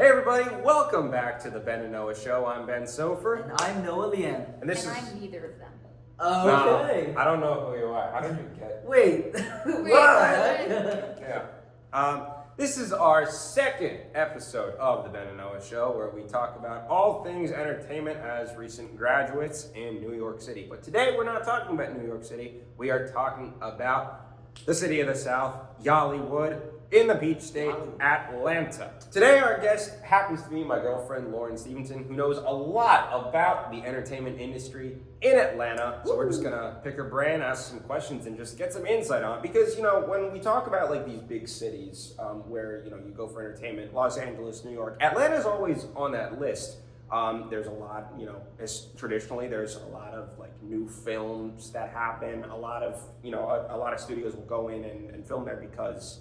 Hey everybody, welcome back to the Ben and Noah Show. I'm Ben Soffer. And I'm Noah Lian. And I'm neither of them. Okay. No, I don't know who you are. How did you get? Wait. What? Yeah. This is our second episode of the Ben and Noah Show, where we talk about all things entertainment as recent graduates in New York City. But today we're not talking about New York City. We are talking about the city of the South, Yollywood, in the Peach State, Atlanta. Today our guest happens to be my girlfriend, Lauren Stevenson, who knows a lot about the entertainment industry in Atlanta. So we're just gonna pick her brain, ask some questions, and just get some insight on it. Because, you know, when we talk about like these big cities where, you know, you go for entertainment, Los Angeles, New York, Atlanta's always on that list. There's a lot, you know, traditionally there's a lot of like new films that happen. A lot of, you know, a lot of studios will go in and film there because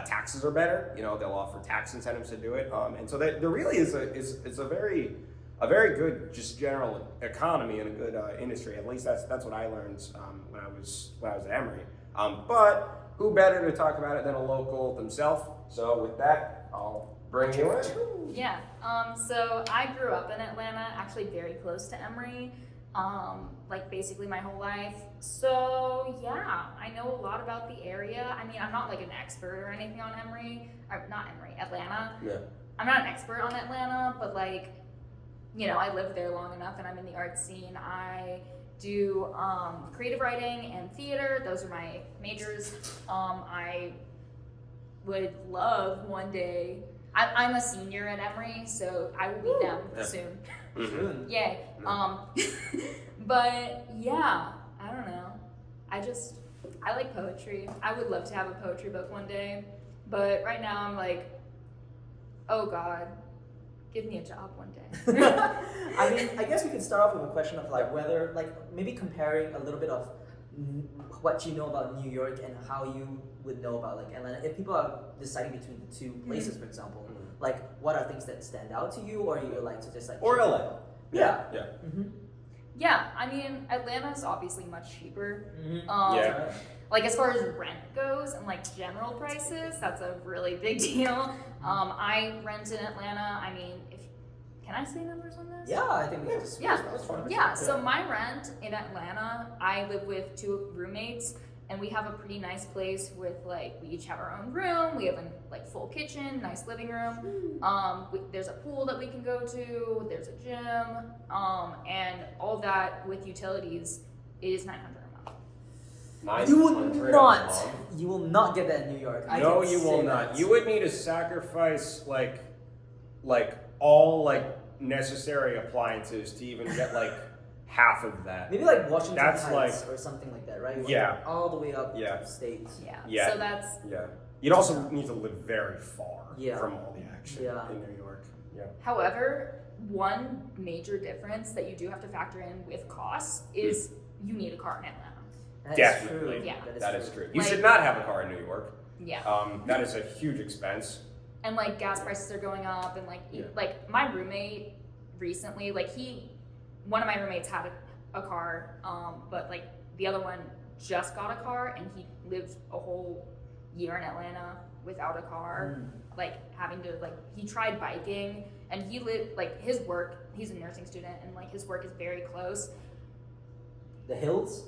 taxes are better. You know, they'll offer tax incentives to do it, and so there really is a very good just general economy and a good industry. At least that's what I learned when I was at Emory. But who better to talk about it than a local themselves? So with that, I'll bring you in. Yeah. So I grew up in Atlanta, actually very close to Emory, like basically my whole life. So yeah, I know a lot about the area. I mean, I'm not like an expert or anything on Atlanta. Yeah. I'm not an expert on Atlanta, but like, you know, I lived there long enough and I'm in the art scene. I do creative writing and theater. Those are my majors. I would love one day. I'm a senior at Emory, so I will be them soon. Mm-hmm. Yay. But yeah, I don't know. I like poetry. I would love to have a poetry book one day. But right now I'm like, oh God, give me a job one day. I mean, I guess we could start off with a question of like whether, like maybe comparing a little bit of what you know about New York and how you would know about like Atlanta. If people are deciding between the two places, for example, like what are things that stand out to you, or you like to just like Or LA. Yeah. Mm-hmm. Yeah, I mean, Atlanta is obviously much cheaper. Yeah. Like as far as rent goes and like general prices, that's a really big deal. I rent in Atlanta. I mean, can I say numbers on this? Yeah, I think that's fine. Yeah, so my rent in Atlanta, I live with 2 roommates, and we have a pretty nice place with like, we each have our own room, we have a like full kitchen, nice living room, there's a pool that we can go to, there's a gym, and all that with utilities is $900 a month. You will not get that in New York. No, you will not. You would need to sacrifice like all like necessary appliances to even get like half of that. Maybe like Washington That's Heights like, or something like that, right? Yeah. All the way up to states. Yeah, so that's... Yeah. You'd also need to live very far from all the action in New York. Yeah. However, one major difference that you do have to factor in with costs is you need a car in Atlanta. Definitely. True. Yeah. That is true. You Like, should not have a car in New York. Yeah. That is a huge expense. And like gas prices are going up, and like my roommate recently, like one of my roommates had a car, but like the other one just got a car, and he lived a whole year in Atlanta without a car, like having to like, he tried biking, and he lived like his work, he's a nursing student, and like his work is very close. The hills.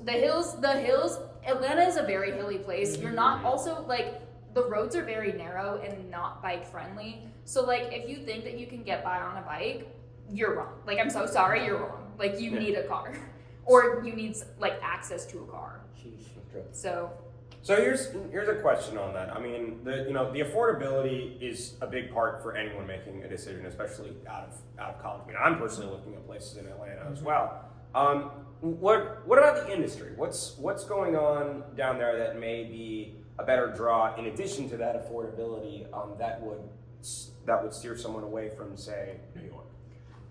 Atlanta is a very hilly place. You're not also like, the roads are very narrow and not bike friendly. So like, if you think that you can get by on a bike, you're wrong. Like, I'm so sorry, you're wrong. Like, you need a car, or you need like access to a car. So here's a question on that. I mean, the affordability is a big part for anyone making a decision, especially out of college. I mean, I'm personally looking at places in Atlanta as well. What about the industry? What's going on down there that may be a better draw in addition to that affordability that would steer someone away from, say, New York?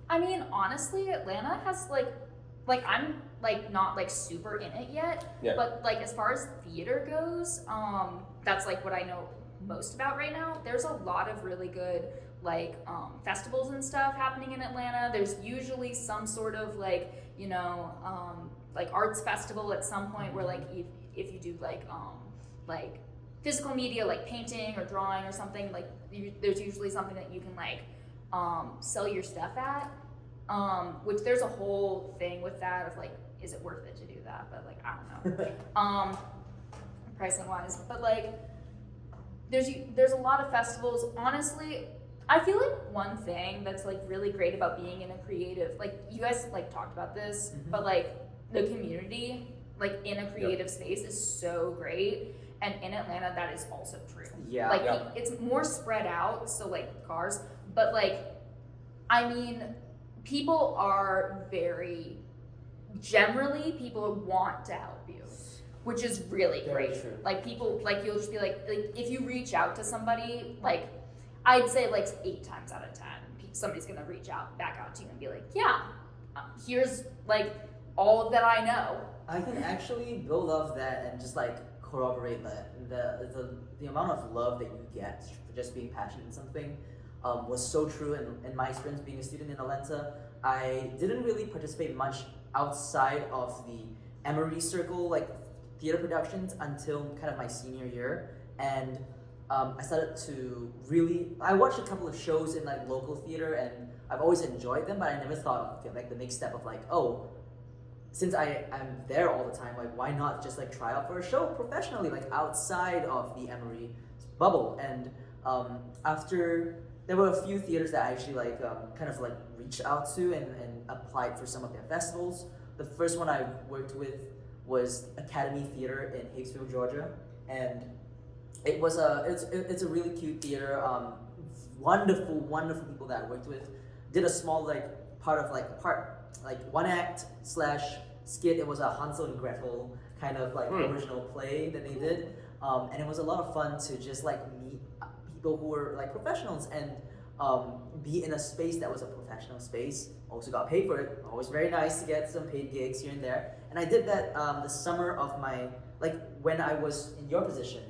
I mean, honestly, Atlanta has like I'm like not like super in it yet, but like as far as theater goes, that's like what I know most about right now. There's a lot of really good like festivals and stuff happening in Atlanta. There's usually some sort of like, you know, like arts festival at some point where like if you do like physical media like painting or drawing or something, like there's usually something that you can like sell your stuff at. Which there's a whole thing with that of like, is it worth it to do that? But like, I don't know. Pricing wise, but like, there's a lot of festivals. Honestly, I feel like one thing that's like really great about being in a creative, like you guys like talked about this, but like the community, like in a creative space is so great. And in Atlanta, that is also true. Yeah. Like it's more spread out. So like cars, but like, I mean, people are generally people want to help you, which is really Very great. true. Like people, like you'll just be like if you reach out to somebody, like I'd say like 8 times out of 10, somebody's gonna reach back out to you and be like, yeah, here's like all that I know. I can actually build off that and just like corroborate that the amount of love that you get for just being passionate in something was so true in my experience being a student in Atlanta. I didn't really participate much outside of the Emory circle, like theater productions, until kind of my senior year, and I started to I watched a couple of shows in like local theater, and I've always enjoyed them, but I never thought of like the next step of like, oh, since I'm there all the time, like why not just like try out for a show professionally, like outside of the Emory bubble. And after there were a few theaters that I actually like kind of like reached out to and applied for some of their festivals. The first one I worked with was Academy Theater in Hicksville, Georgia, and it's a really cute theater. Wonderful people that I worked with. Did a small like one act / skit. It was a Hansel and Gretel kind of like original play that they did, and it was a lot of fun to just like meet people who were like professionals and be in a space that was a professional space. Also got paid for it. Always very nice to get some paid gigs here and there. And I did that the summer of my when I was in your position,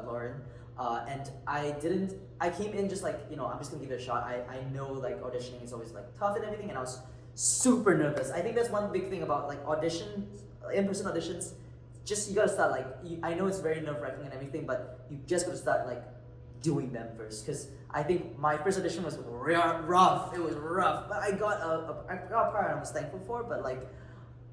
Lauren. And I came in just like, I'm just gonna give it a shot. I know like auditioning is always like tough and everything, and I was super nervous. I think that's one big thing about like in-person auditions. Just you gotta start like, I know it's very nerve-wracking and everything, but you just gotta start like doing them first. Because I think my first audition was rough. It was rough, but I got a part I was thankful for. But like,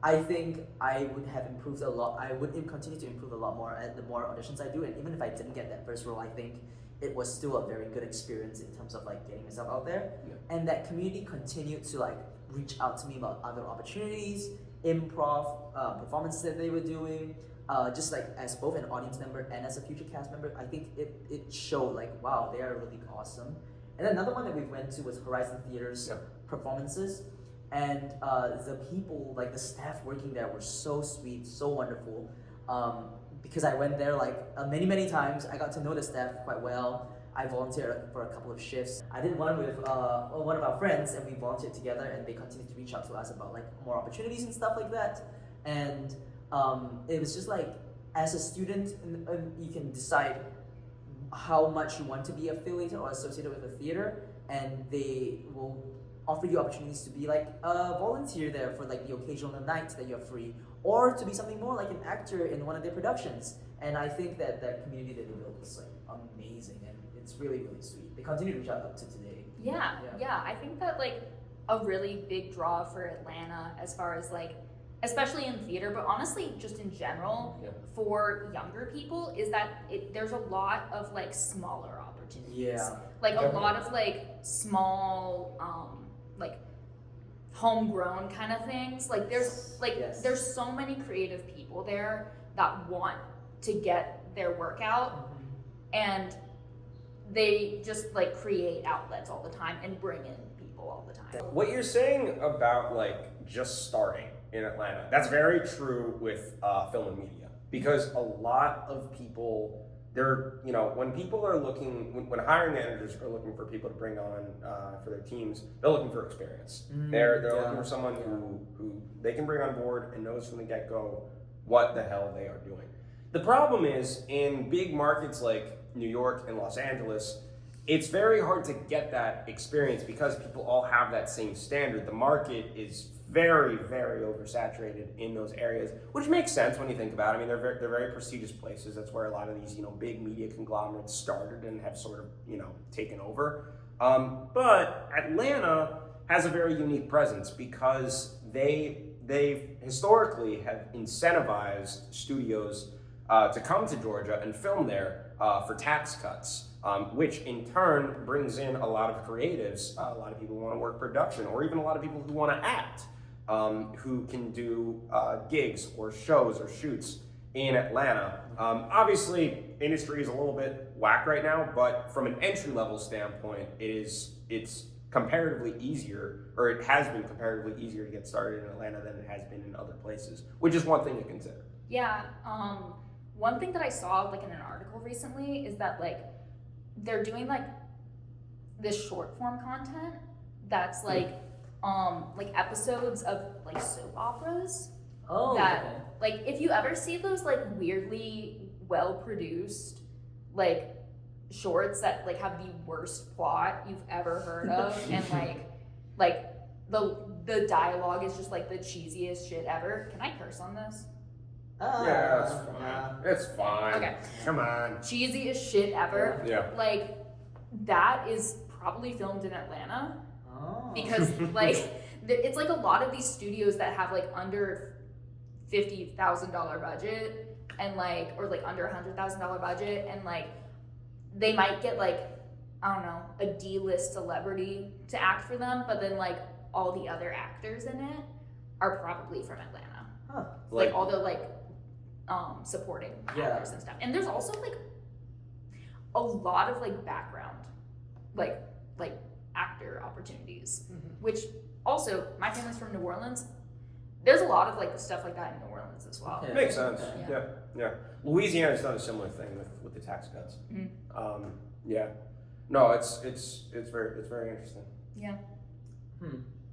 I think I would have improved a lot. I would continue to improve a lot more the more auditions I do. And even if I didn't get that first role, I think it was still a very good experience in terms of like getting myself out there. Yeah. And that community continued to like reach out to me about other opportunities, improv performances that they were doing. Just like as both an audience member and as a future cast member, I think it showed like, wow, they are really awesome. And then another one that we went to was Horizon Theater's performances. And the people, like the staff working there were so sweet, so wonderful. Because I went there like many times, I got to know the staff quite well. I volunteered for a couple of shifts. I did one with one of our friends, and we volunteered together, and they continued to reach out to us about like more opportunities and stuff like that. And it was just like, as a student, you can decide how much you want to be affiliated or associated with a theater, and they will offer you opportunities to be like a volunteer there for like the occasional night that you're free, or to be something more like an actor in one of their productions. And I think that community that they built is like amazing, and it's really sweet. They continue to reach out up to today. Yeah. I think that like a really big draw for Atlanta, as far as like, especially in theater, but honestly just in general for younger people, is that there's a lot of like smaller opportunities. Yeah. Like a lot of like small like homegrown kind of things. Like there's there's so many creative people there that want to get their work out, and they just like create outlets all the time and bring in people all the time. What you're saying about like just starting in Atlanta, that's very true with film and media, because a lot of people, when people are looking, when hiring managers are looking for people to bring on for their teams, they're looking for experience. They're looking for someone who they can bring on board and knows from the get-go what the hell they are doing. The problem is, in big markets like New York and Los Angeles, it's very hard to get that experience because people all have that same standard. The market is very oversaturated in those areas, which makes sense when you think about it. I mean, they're very prestigious places. That's where a lot of these, big media conglomerates started and have sort of, taken over. But Atlanta has a very unique presence because they historically have incentivized studios to come to Georgia and film there for tax cuts, which in turn brings in a lot of creatives, a lot of people who want to work production, or even a lot of people who want to act, who can do gigs or shows or shoots in Atlanta. Obviously, industry is a little bit whack right now, but from an entry-level standpoint, it's comparatively easier, or it has been comparatively easier to get started in Atlanta than it has been in other places, which is one thing to consider. Yeah. One thing that I saw like in an article recently is that like they're doing like this short form content that's like episodes of like soap operas. Oh, that okay. like if you ever see those like weirdly well produced like shorts that like have the worst plot you've ever heard of and like the dialogue is just like the cheesiest shit ever. Can I curse on this? Yeah, it's fine. It's fine. Okay. Come on. Cheesiest shit ever. Yeah. Like that is probably filmed in Atlanta Oh. because like it's like a lot of these studios that have like under $50,000 budget and like or like under $100,000 budget and like they might get like I don't know a D-list celebrity to act for them, but then like all the other actors in it are probably from Atlanta. Huh. Like all the like supporting actors and stuff. And there's also like a lot of like background like actor opportunities, which also my family's from New Orleans. There's a lot of like stuff like that in New Orleans as well. Okay. Makes sense. Yeah. Yeah. Louisiana's done a similar thing with the tax cuts. Mm-hmm. Yeah. No, it's very interesting. Yeah.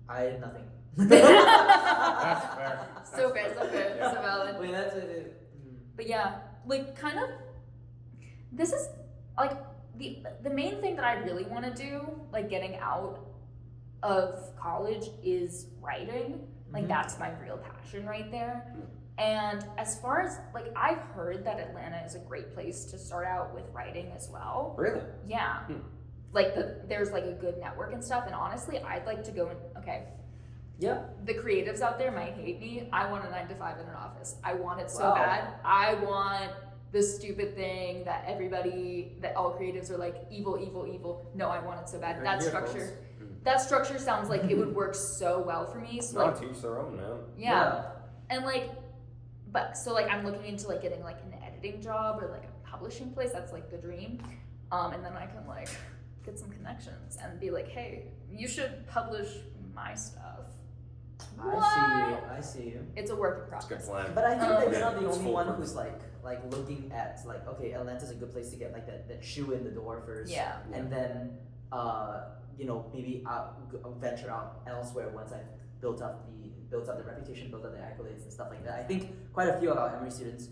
I had nothing. That's fair. So fair. Yeah. So valid. Wait, that's it. But yeah, like kind of this is like the main thing that I really want to do, like getting out of college is writing. Like that's my real passion right there. And as far as like I've heard that Atlanta is a great place to start out with writing as well. Really? Yeah. Like there's like a good network and stuff, and honestly I'd like to go and Yeah. the creatives out there might hate me. I want a 9-to-5 in an office. I want it so Wow. bad. I want this stupid thing that all creatives are like evil. No, I want it so bad. That structure sounds like it would work so well for me. So Not teach their own, man. yeah. And like, but so like I'm looking into like getting like an editing job or like a publishing place. That's like the dream. And then I can like get some connections and be like, hey, you should publish my stuff. I see you. It's a work in That's a progress. good plan. But I think that you're not the It's only one foolproof. who's like looking at like, okay, Atlanta's a good place to get like that shoe in the door first. Yeah. And then maybe venture out elsewhere once I've built up the reputation, built up the accolades and stuff like that. I think quite a few of our Emory students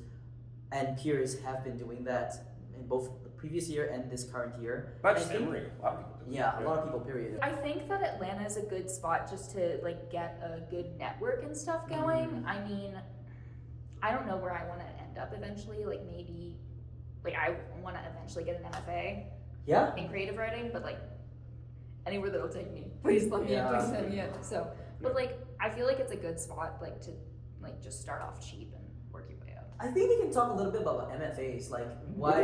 and peers have been doing that in both the previous year and this current year. Not just Emory, a lot of people do. Yeah, a lot of people, period. I think that Atlanta is a good spot just to like get a good network and stuff going. I mean, I don't know where I want to end up eventually. Like maybe, like I want to eventually get an MFA Yeah. in creative writing, but like anywhere that'll take me, please let me in, please send me in. So, but like I feel like it's a good spot like to like just start off cheap and work your way up. I think we can talk a little bit about MFAs, like why,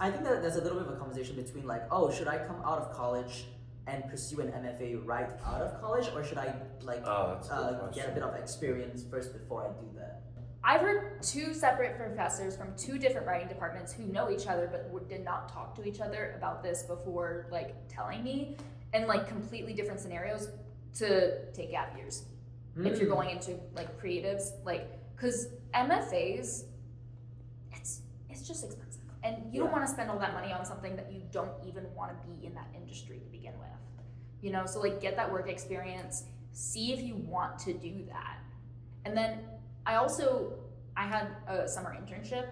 I think that there's a little bit of a conversation between like, oh, should I come out of college and pursue an MFA right out of college, or should I like get a bit of experience first before I do that? I've heard two separate professors from two different writing departments who know each other but did not talk to each other about this before like telling me, and like completely different scenarios to take gap years if you're going into like creatives, like because MFAs it's just expensive and you don't want to spend all that money on something that you don't even want to be in that industry to begin with, you know. So like get that work experience, see if you want to do that. And then I had a summer internship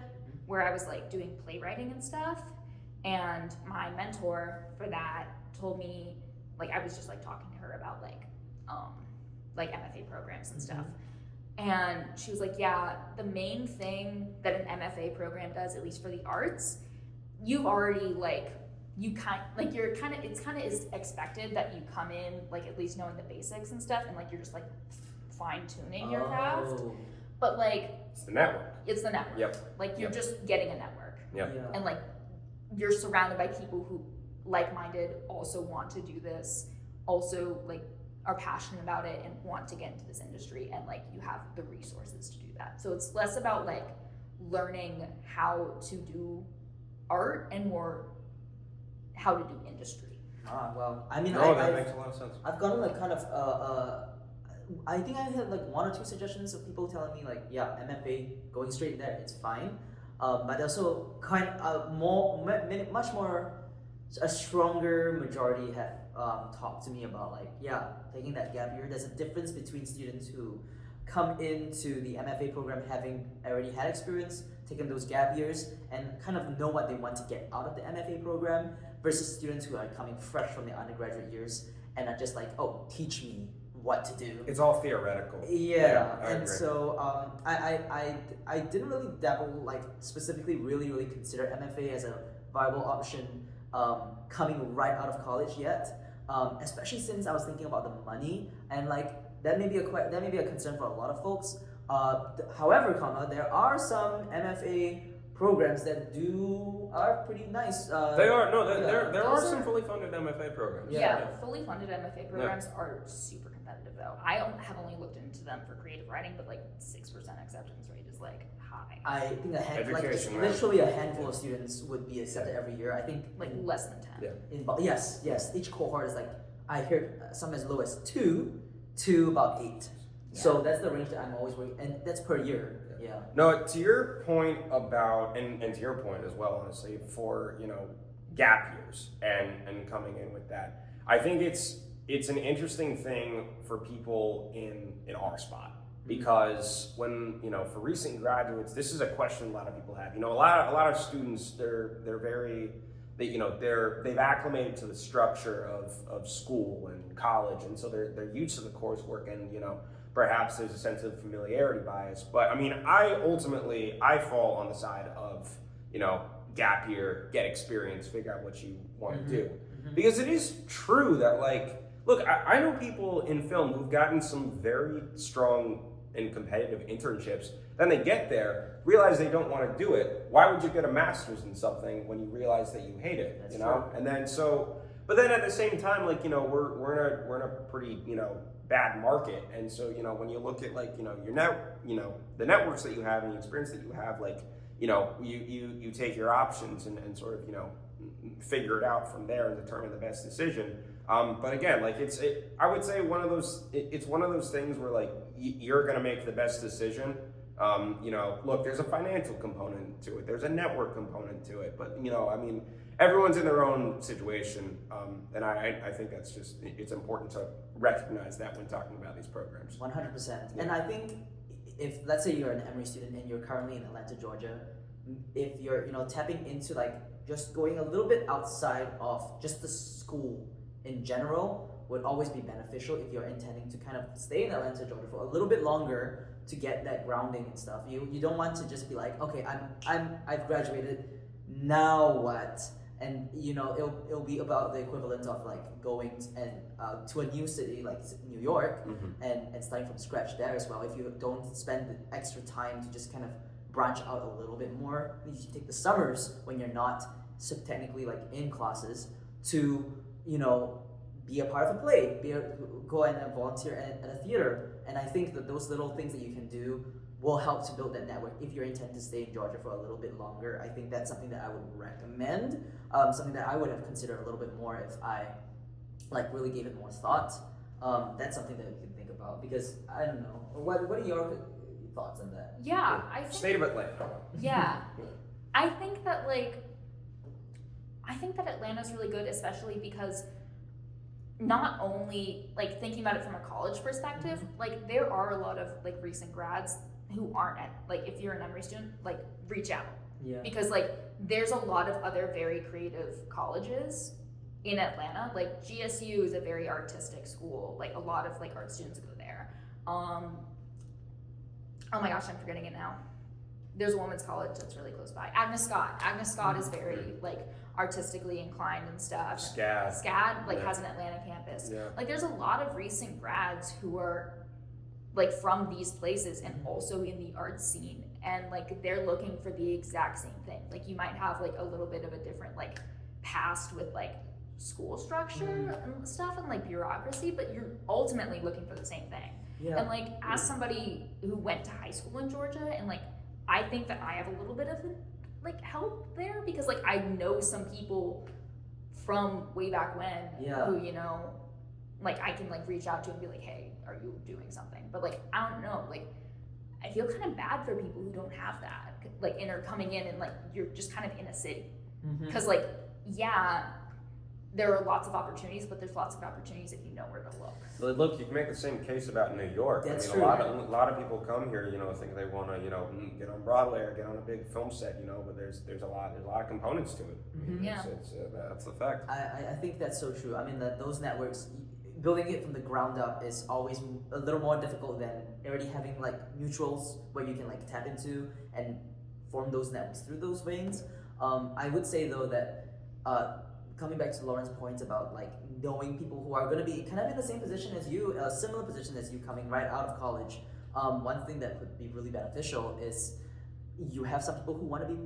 where I was like doing playwriting and stuff, and my mentor for that told me, like I was just like talking to her about like MFA programs and stuff. And she was like, yeah, the main thing that an MFA program does, at least for the arts, you've already like it's kind of is expected that you come in like at least knowing the basics and stuff, and like you're just like fine tuning your craft. But like it's the network. It's the network. Yep. Like you're just getting a network. Yep. Yeah. And like you're surrounded by people who like-minded, also want to do this, also like are passionate about it and want to get into this industry, and like you have the resources to do that. So it's less about like learning how to do art and more how to do industry. Well, I mean, that makes a lot of sense. I've gotten like kind of I think I had like 1 or 2 suggestions of people telling me like, yeah, MFA, going straight there, it's fine. But also kind of much more, a stronger majority have talked to me about like, yeah, taking that gap year. There's a difference between students who come into the MFA program having already had experience, taken those gap years, and kind of know what they want to get out of the MFA program, versus students who are coming fresh from the undergraduate years and are just like, oh, teach me what to do. It's all theoretical. Yeah, I and agree. so I didn't really dabble, like specifically really consider MFA as a viable option coming right out of college yet, especially since I was thinking about the money, and like that may be a concern for a lot of folks. However, there are some MFA programs that are pretty nice. There are some fully funded MFA programs. Yeah, fully funded MFA programs are super competitive though. I have only looked into them for creative writing, but like 6% acceptance rate is like high. I think Education, literally a handful of students would be accepted every year. I think Like less than 10. Yeah. Yes. Each cohort is like, I heard some as low as 2 to about 8. Yeah. So that's the range that I'm always working, and that's per year. Yeah. No, to your point about, and to your point as well, honestly, for, gap years and coming in with that, I think it's an interesting thing for people in our spot, because when, for recent graduates, this is a question a lot of people have. A lot of students, they've acclimated to the structure of school and college, and so they're used to the coursework, and perhaps there's a sense of familiarity bias. But I mean, I fall on the side of, gap year, get experience, figure out what you want to do. Because it is true that, like, look, I know people in film who've gotten some very strong and competitive internships. Then they get there, realize they don't want to do it. Why would you get a master's in something when you realize that you hate it? That's you know? true. And then but then at the same time, like, we're in a pretty, bad market. And so, when you look at like, the networks that you have and the experience that you have, like, you take your options and sort of, figure it out from there and determine the best decision. But again, like I would say it's one of those things where like you're going to make the best decision. Look, there's a financial component to it. There's a network component to it. But, I mean, everyone's in their own situation. And I think it's important to recognize that when talking about these programs. 100%. Yeah. And I think if, let's say you're an Emory student and you're currently in Atlanta, Georgia, if you're, tapping into like just going a little bit outside of just the school in general would always be beneficial if you're intending to kind of stay in Atlanta, Georgia for a little bit longer to get that grounding and stuff. You don't want to just be like, okay, I've graduated, now what? And it'll be about the equivalent of like going to a new city like New York and starting from scratch there as well. If you don't spend the extra time to just kind of branch out a little bit more, you should take the summers when you're not so technically like in classes to be a part of a play, go and volunteer at a theater. And I think that those little things that you can do will help to build that network if you're intent to stay in Georgia for a little bit longer. I think that's something that I would recommend, something that I would have considered a little bit more if I like really gave it more thought. That's something that we can think about, because I don't know. What are your thoughts on that? Yeah, I think State of Atlanta. Yeah. I think that Atlanta's really good, especially because not only like thinking about it from a college perspective, like there are a lot of like recent grads who aren't at, like, if you're an Emory student, like reach out. Yeah. Because like there's a lot of other very creative colleges in Atlanta. Like GSU is a very artistic school. Like a lot of like art students go there. Oh my gosh, I'm forgetting it now. There's a women's college that's really close by. Agnes Scott is very like artistically inclined and stuff. SCAD like has an Atlanta campus. Yeah. Like there's a lot of recent grads who are like from these places and also in the art scene, and like they're looking for the exact same thing. Like you might have like a little bit of a different like past with like school structure and stuff and like bureaucracy, but you're ultimately looking for the same thing. Yeah. And like as somebody who went to high school in Georgia, and like I think that I have a little bit of like help there, because like I know some people from way back when who, you know, like I can like reach out to and be like, hey, are you doing something? But like I don't know, like I feel kind of bad for people who don't have that, like, and are coming in and like you're just kind of in a city, because like there are lots of opportunities, but there's lots of opportunities if you know where to look. Well, look, you can make the same case about New York. That's true. true. A lot of people come here, you know, think they want to, you know, get on Broadway or get on a big film set, you know, but there's a lot of components to it. That's the fact. I think that's so true. I mean, those networks, building it from the ground up is always a little more difficult than already having like mutuals where you can like tap into and form those networks through those veins. I would say though that coming back to Lauren's point about like knowing people who are going to be kind of in the same position as you, a similar position as you coming right out of college, one thing that could be really beneficial is you have some people who want to be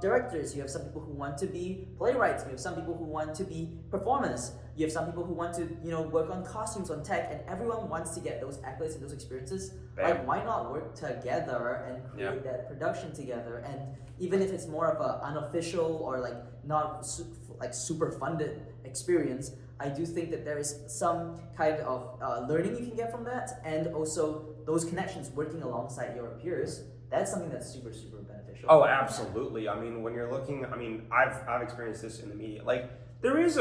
directors, you have some people who want to be playwrights, you have some people who want to be performers, you have some people who want to, you know, work on costumes, on tech, and everyone wants to get those accolades and those experiences. Bam. Like, why not work together and create that production together? And even if it's more of an unofficial or like not super funded experience, I do think that there is some kind of learning you can get from that, and also those connections working alongside your peers. That's something that's super beneficial. Oh, absolutely. I mean, when you're looking, I mean, I've experienced this in the media. Like, there is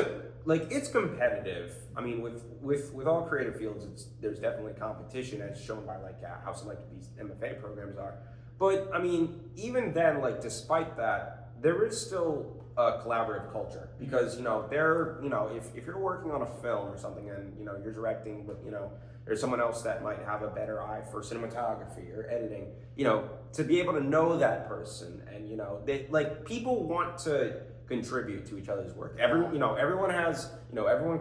it's competitive. I mean, with all creative fields, there's definitely competition, as shown by like how selective these MFA programs are. But I mean, even then, like, despite that, there is still a collaborative culture, because, you know, if you're working on a film or something and, you know, you're directing, but, you know, there's someone else that might have a better eye for cinematography or editing, you know, to be able to know that person, and, you know, they, like, people want to contribute to each other's work. Everyone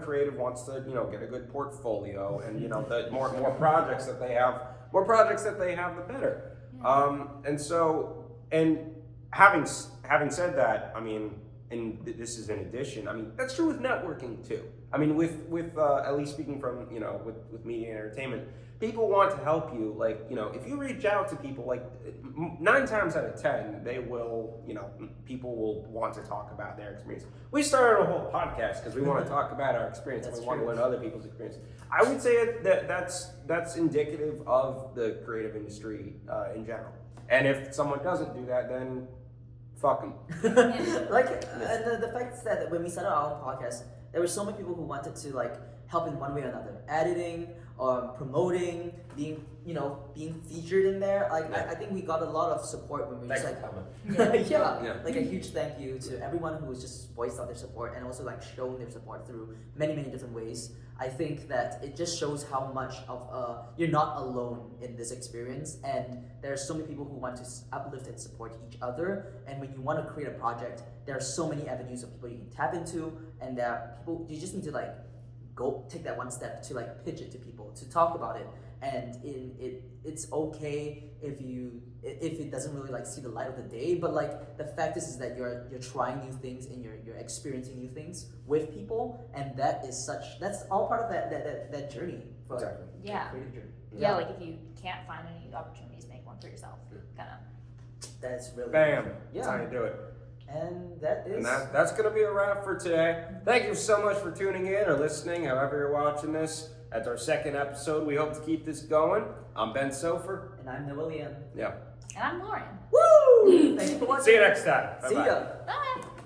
creative wants to, you know, get a good portfolio, and, you know, the more projects that they have, the better. And so, and having said that, I mean, and this is in addition, I mean, that's true with networking too. I mean, with at least speaking from, you know, with media and entertainment, people want to help you. Like, you know, if you reach out to people, like 9 times out of 10, they will, you know, people will want to talk about their experience. We started a whole podcast because we want to talk about our experience, and we want to learn other people's experience. I would say that's indicative of the creative industry in general. And if someone doesn't do that, then fuck them. And the fact is that when we started our own podcast, there were so many people who wanted to like help in one way or another, editing or promoting, being featured in there. Like I think we got a lot of support when we were just like like a huge thank you to everyone who was just voiced out their support, and also like shown their support through many different ways. I think that it just shows how much of you're not alone in this experience, and there are so many people who want to uplift and support each other. And when you want to create a project, there are so many avenues of people you can tap into, and there are people you just need to like go take that one step to like pitch it to people, to talk about it. And it's okay if it doesn't really like see the light of the day, but like the fact is that you're trying new things and you're experiencing new things with people, and that's all part of that journey. Exactly. Creative journey. Yeah, like if you can't find any opportunities, make one for yourself. Kind of. That's really Bam. cool. That's how you do it. And that's going to be a wrap for today. Thank you so much for tuning in or listening, however you're watching this. That's our 2nd episode. We hope to keep this going. I'm Ben Soffer. And I'm Lian. Yeah. And I'm Lauren. Woo! Thank you for watching. See you next time. See Bye-bye. ya. Bye.